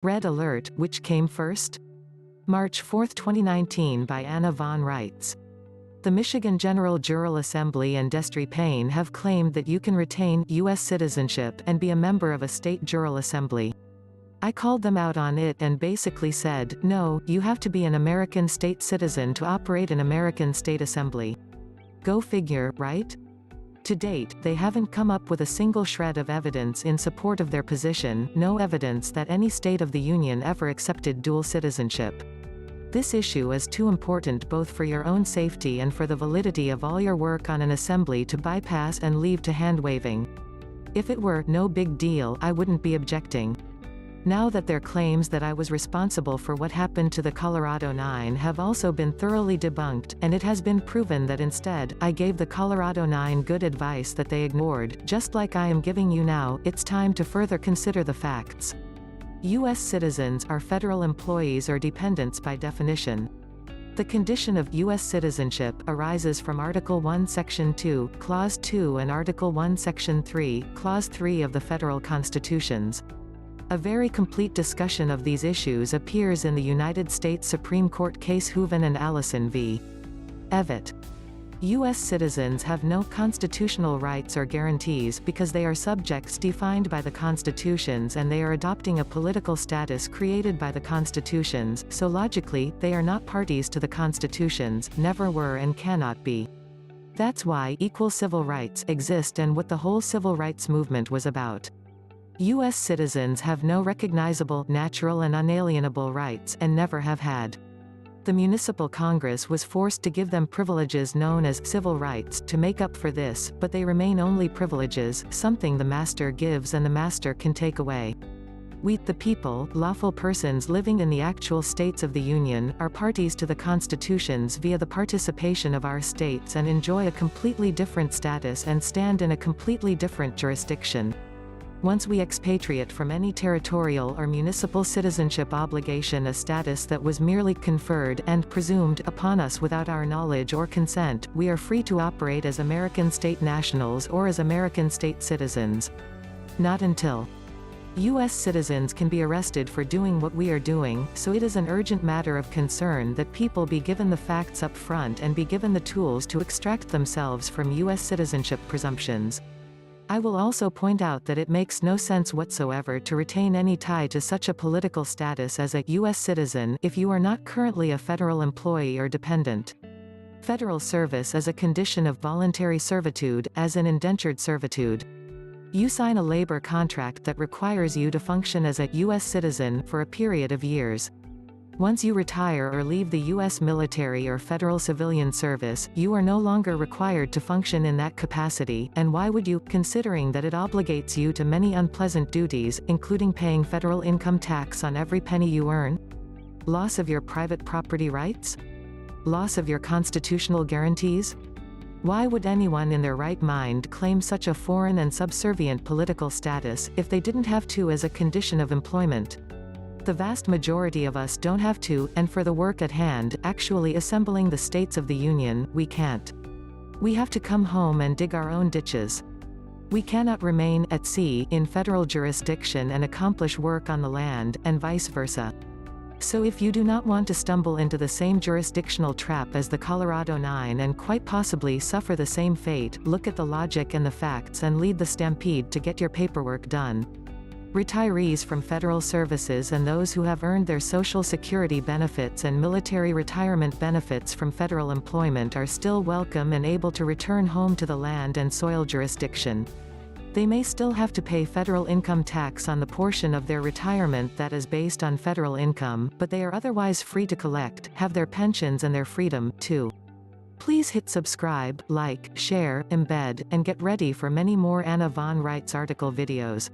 Red Alert, which came first? March 4, 2019 by Anna von Reitz. The Michigan General Jural Assembly and Destry Payne have claimed that you can retain U.S. citizenship and be a member of a state jural assembly. I called them out on it and basically said, no, you have to be an American state citizen to operate an American state assembly. Go figure, right? To date, they haven't come up with a single shred of evidence in support of their position, no evidence that any state of the union ever accepted dual citizenship. This issue is too important both for your own safety and for the validity of all your work on an assembly to bypass and leave to hand-waving. If it were no big deal, I wouldn't be objecting. Now that their claims that I was responsible for what happened to the Colorado 9 have also been thoroughly debunked, and it has been proven that instead, I gave the Colorado 9 good advice that they ignored, just like I am giving you now, it's time to further consider the facts. U.S. citizens are federal employees or dependents by definition. The condition of U.S. citizenship arises from Article 1 Section 2, Clause 2 and Article 1 Section 3, Clause 3 of the federal constitutions. A very complete discussion of these issues appears in the United States Supreme Court case Hooven and Allison v. Evatt. U.S. citizens have no constitutional rights or guarantees because they are subjects defined by the constitutions and they are adopting a political status created by the constitutions, so logically, they are not parties to the constitutions, never were and cannot be. That's why equal civil rights exist and what the whole civil rights movement was about. U.S. citizens have no recognizable, natural and unalienable rights, and never have had. The Municipal Congress was forced to give them privileges known as civil rights to make up for this, but they remain only privileges, something the master gives and the master can take away. We, the people, lawful persons living in the actual states of the Union, are parties to the constitutions via the participation of our states and enjoy a completely different status and stand in a completely different jurisdiction. Once we expatriate from any territorial or municipal citizenship obligation a status that was merely conferred and presumed upon us without our knowledge or consent, we are free to operate as American state nationals or as American state citizens. Not until U.S. citizens can be arrested for doing what we are doing, so it is an urgent matter of concern that people be given the facts up front and be given the tools to extract themselves from U.S. citizenship presumptions. I will also point out that it makes no sense whatsoever to retain any tie to such a political status as a U.S. citizen if you are not currently a federal employee or dependent. Federal service is a condition of voluntary servitude, as in indentured servitude. You sign a labor contract that requires you to function as a U.S. citizen for a period of years. Once you retire or leave the U.S. military or federal civilian service, you are no longer required to function in that capacity, and why would you, considering that it obligates you to many unpleasant duties, including paying federal income tax on every penny you earn? Loss of your private property rights? Loss of your constitutional guarantees? Why would anyone in their right mind claim such a foreign and subservient political status, if they didn't have to as a condition of employment? The vast majority of us don't have to, and for the work at hand, actually assembling the states of the Union, we can't. We have to come home and dig our own ditches. We cannot remain at sea in federal jurisdiction and accomplish work on the land, and vice versa. So if you do not want to stumble into the same jurisdictional trap as the Colorado 9 and quite possibly suffer the same fate, look at the logic and the facts and lead the stampede to get your paperwork done. Retirees from federal services and those who have earned their Social Security benefits and military retirement benefits from federal employment are still welcome and able to return home to the land and soil jurisdiction. They may still have to pay federal income tax on the portion of their retirement that is based on federal income, but they are otherwise free to collect, have their pensions and their freedom, too. Please hit subscribe, like, share, embed, and get ready for many more Anna von Reitz article videos.